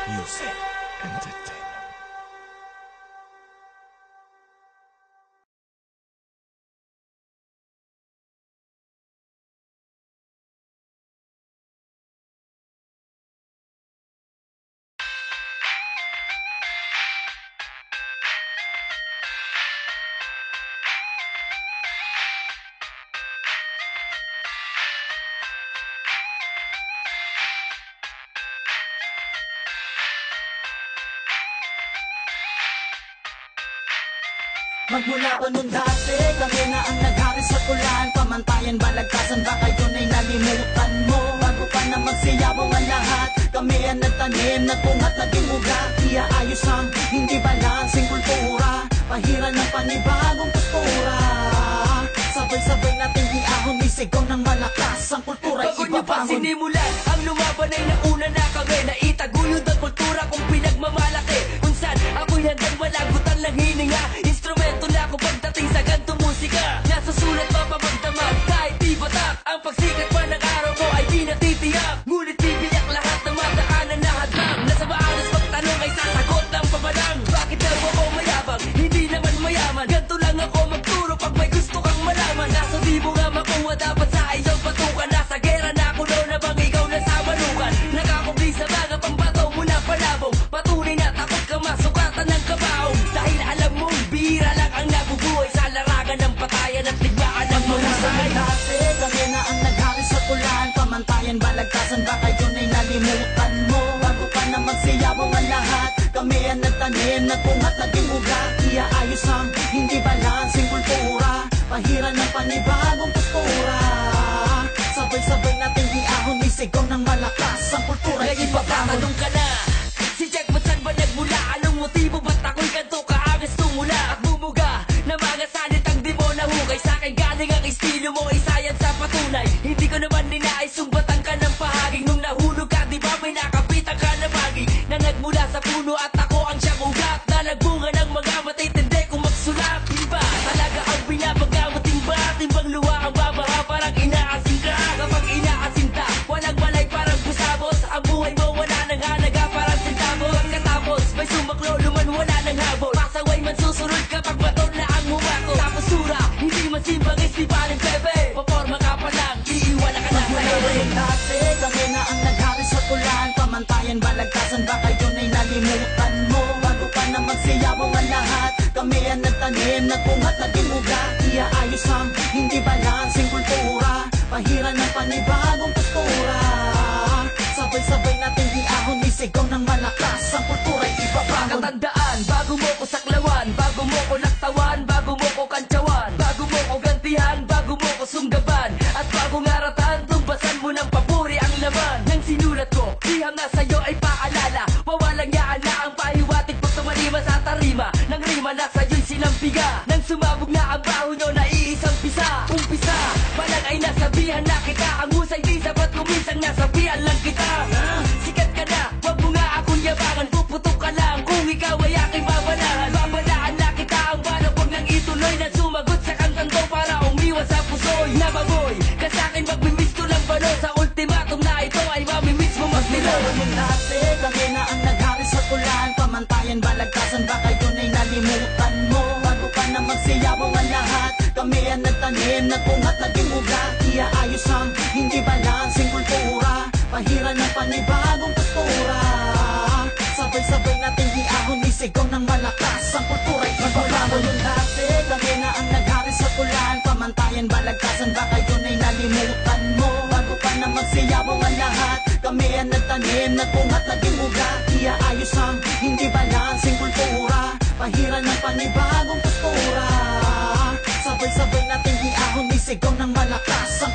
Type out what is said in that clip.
Music Entertainment. Magmula pa nun dati, kami na ang naghari sa tulan. Pamantayan, balagtasan, baka yun ay nalimutan mo. Bago pa na magsiyabong ang lahat, kami ang nagtanim, nagpungat, naging ugat. Iaayos ang hindi balansing kultura, pahiran ng panibagong postura. Sabay-sabay natin iahon, isigaw ng malakas ang kultura. Bago nyo pa sinimulan, ang lumaban ay nauna na kami. Naitaguyod ang kultura kung pinagmamalaki. Kung saan ako'y hanggang malagot ang lang hininga. Instrumento na ako pagdating sa gantong musika. Nasusulat mapapagdamag kahit di batak. Ang pagsikat pa ng araw mo ay di natitiyak. Ngunit bibiyak lahat ng madaanan na hadlang. Nasa maalas pagtanong ay sasagot ng pabalang. Bakit daw ako mayabang? Hindi naman mayaman. Ganto lang ako magturo pag may gusto kang malaman. Nasa di mo nga makuha dapat sa iyong patukan. Nasa gera na ako daw na bang ikaw na sa malukan. Nakakubli sa mga pambato mo na palabong. Patunay na takot ka masukatan ng kabaong. Dahil alam mong bihira lang ang nabubuhay sa larangan ng patayan at ligmaan ng mga sakay. Dati kami na ang naghari sa tulan, pamantayan, balagtasan, baka yun ay nalimutan mo. Bago pa na magsiyabong ang lahat, kami ang nagtanim, nagpungat, naging ugat. Iaayos ang hindi balansing kultura, pahiran ng panibagong postura. Sabay-sabay natin iahon, isigaw ng malakas ang kultura. Ngayon papatanong ka na, si Jack ba't saan ba nagmula? Anong motibo ba't ako'y ganito kaangas tumula? At bumuga na mga salitang di mo nahugay. Sa'kin galing ang estilo mo, isa yan sa patunay. Hindi ko naman ninais sumbatan ka ng pahaging. Nung nahulog ka, di ba may nakapitan ka na bagi na nagmula sa puno at ako ang siyang ugat na nagbunga ng mga matitindi kung magsulat. Iba talaga ang pinapagawa, timbang luwa ang babaha, parang inaasin ka. Kapag inaasin ta, walang malay, parang busabos. Ang buhay mo wala nang halaga, parang centavos. Pagkatapos may sumaklo, luman wala nang habol. Pasaway man susunod kapag baton na ang humato. Sa postura, hindi man simbang isipaling bebe. Paporma ka pa lang, iiwala ka na sa ere. Dati kami na ang naghari sa tulan, pamantayan, balagtasan, baka yun ay nalimutan mo. Bago pa na magsiyabong ang lahat, kami ang nagtanim, nagpungat, naging ugat. Iaayos ang hindi balansing kultura, pahiran ng panibagong postura. Sabay-sabay natin iahon, isigaw ng malakas ang kultura. Ipapangon. Katandaan, bago mo ko saklawan, bago mo ko laktawan, bago mo ko kantsawan, bago mo ko gantihan, bago mo ko sunggaban, at bago ngaratan, tumbasan mo ng papuri ang laman. Nang sinulat ko, liham na sa'yo ay paalala, mawalang yaan na ang pahiwatig pag tumalima sa tarima. Nang rima na sa'yo'y sinampiga, nang sumabog na ang baho nyo na iisang pisa. Umpisa, palang ay nasabihan na kita, ang husay di sapat kuminsang nasabihan lang kita. Sikat ka na, wag mo nga akong yabangan, puputok ka lang kung ikaw ay aking babalahan. Babalaan na kita ang balak, wag nang ituloy na sumagot sa kantang to para umiwas sa puso'y nabagoy. Kasa'kin magbimiss ko lang bano, sa ultimatum na ito ay mamimiss mo magniloy. Dati kami na ang naghari sa tulan, pamantayan, balagtasan, baka yun ay nalimutan mo. Bago pa na magsiyabong ang lahat, kami ang nagtanim, nagpungat, naging ugat. Iaayos ang hindi balansing kultura, pahiran ng panibagong postura. Sabay-sabay natin iahon, isigaw ng malakas ang kultura. Magmula mo nun dati, kami na ang naghari sa tulan, pamantayan, balagtasan, baka yun ay nalimutan mo. Bago pa na magsiyabong ang lahat, kami ang nagtanim, nagpungat, naging ugat. Iaayos ang hindi balansing kultura, pahiran ng panibagong postura. Sabay-sabay natin iahon, isigaw ng malakas ang